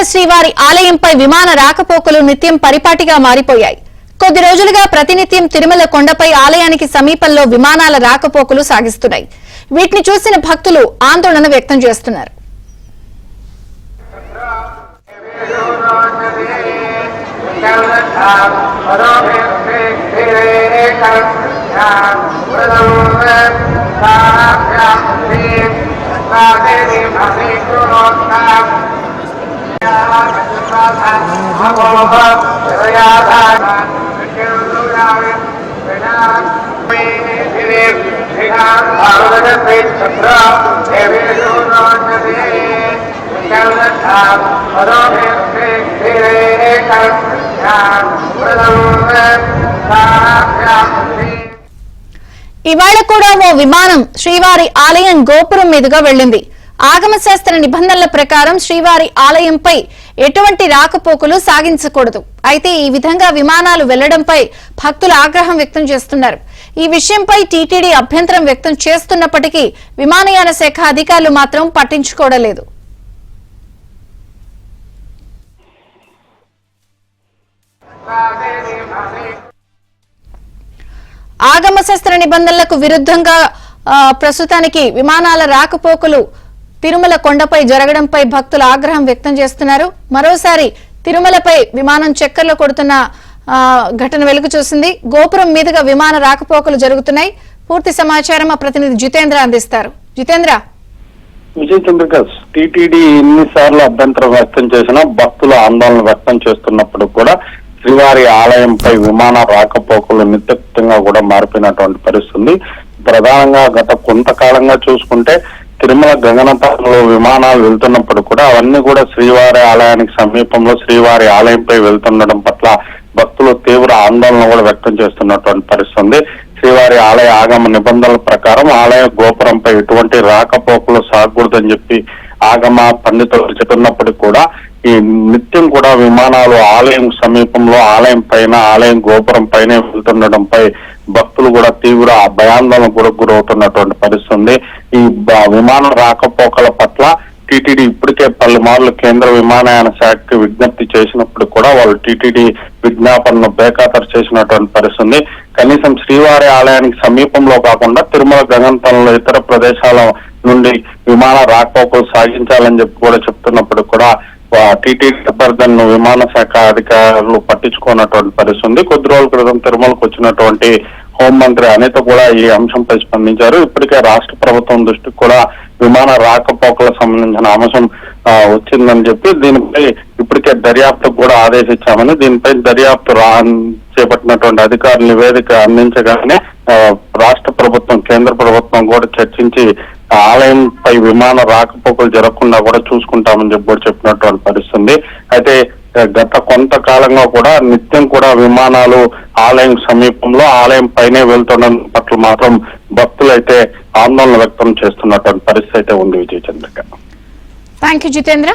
శ్రీవారి ఆలయంపై విమాన రాకపోకలు నిత్యం పరిపాటిగా మారిపోయాయి. కొద్ది రోజులుగా ప్రతినిత్యం తిరుమల కొండపై ఆలయానికి సమీపంలో విమానాల రాకపోకలు సాగిస్తున్నాయి. వీటిని చూసిన భక్తులు ఆందోళన వ్యక్తం చేస్తున్నారు. ఇవాళ కూడా ఓ విమానం శ్రీవారి ఆలయం గోపురం మీదుగా వెళ్లింది. ఆగమశాస్త్ర నిబంధనల ప్రకారం శ్రీవారి ఆలయంపై ఎటువంటి రాకపోకలు సాగించకూడదు. అయితే ఈ విధంగా విమానాలు వెళ్లడంపై భక్తులు ఆగ్రహం వ్యక్తం చేస్తున్నారు. ఈ విషయంపై టీటీడీ అభ్యంతరం వ్యక్తం చేస్తున్నప్పటికీ విమానయాన శాఖ అధికారులు మాత్రం పట్టించుకోవడం లేదు. ఆగమశాస్త్ర నిబంధనలకు విరుద్ధంగా ప్రస్తుతానికి విమానాల రాకపోకలు తిరుమల కొండపై జరగడంపై భక్తులు ఆగ్రహం వ్యక్తం చేస్తున్నారు. మరోసారి తిరుమలపై విమానం చక్కర్లు కొడుతున్న ఘటన వెలుగు చూసింది. గోపురం మీదుగా విమాన రాకపోకలు జరుగుతున్నాయి. పూర్తి సమాచారం మా ప్రతినిధి జితేంద్ర అందిస్తారు. జితేంద్ర, టీటీడీ ఎన్నిసార్లు అభ్యంతరం వ్యక్తం చేసినా భక్తులు ఆందోళన వ్యక్తం చేస్తున్నప్పుడు కూడా శ్రీవారి ఆలయంపై విమాన రాకపోకలు నిత్యంగా కూడా మారిపోయినటువంటి పరిస్థితి. ప్రధానంగా గత కొంతకాలంగా చూసుకుంటే తిరుమల గగనతలంలో విమానాలు వెళ్తున్నప్పుడు కూడా అవన్నీ కూడా శ్రీవారి ఆలయానికి సమీపంలో శ్రీవారి ఆలయంపై వెళ్తుండడం పట్ల భక్తులు తీవ్ర ఆందోళన కూడా వ్యక్తం చేస్తున్నటువంటి పరిస్థితి. శ్రీవారి ఆలయ ఆగమ నిబంధనల ప్రకారం ఆలయ గోపురంపై ఎటువంటి రాకపోకలు సాగకూడదని చెప్పి ఆగమ పండితులు చెప్తున్నప్పటికీ కూడా ఈ నిత్యం కూడా విమానాలు ఆలయం సమీపంలో ఆలయం పైన ఆలయం గోపురం పైన వెళ్తుండడంపై భక్తులు కూడా తీవ్ర భయాందోళన కూడా గురవుతున్నటువంటి పరిస్థితి. ఈ విమాన రాకపోకల పట్ల టీటీడీ ఇప్పటికే పలుమార్లు కేంద్ర విమానయాన శాఖకి విజ్ఞప్తి చేసినప్పుడు కూడా వాళ్ళు టీటీడీ విజ్ఞాపనను బేఖాతరు చేసినటువంటి పరిస్థితి. కనీసం శ్రీవారి ఆలయానికి సమీపంలో కాకుండా తిరుమల గగనతలంలో ఇతర ప్రదేశాల నుండి విమాన రాకపోకలు సాగించాలని చెప్పి కూడా చెప్తున్నప్పుడు కూడా టీటీడీ అభ్యర్థనను విమాన శాఖ అధికారులు పట్టించుకున్నటువంటి పరిస్థితి. కొద్ది రోజుల క్రితం తిరుమలకు వచ్చినటువంటి హోంమంత్రి అనిత కూడా ఈ అంశంపై స్పందించారు. ఇప్పటికే రాష్ట్ర ప్రభుత్వం దృష్టికి కూడా విమాన రాకపోకలకు సంబంధించిన అంశం వచ్చిందని చెప్పి దీనిపై ఇప్పటికే దర్యాప్తు కూడా ఆదేశించామని, దీనిపై దర్యాప్తు చేపట్టినటువంటి అధికారులు నివేదిక అందించగానే రాష్ట్ర ప్రభుత్వం కేంద్ర ప్రభుత్వం కూడా చర్చించి ఆలయంపై విమాన రాకపోకలు జరగకుండా కూడా చూసుకుంటామని చెప్పి కూడా చెప్పినటువంటి పరిస్థితి. అయితే గత కొంతకాలంగా కూడా నిత్యం కూడా విమానాలు ఆలయం సమీపంలో ఆలయం పైనే వెళ్తుండడం పట్ల మాత్రం భక్తులు అయితే ఆందోళన వ్యక్తం చేస్తున్నటువంటి పరిస్థితి అయితే ఉంది. విజయ చంద్రిక. Thank you Jitendra.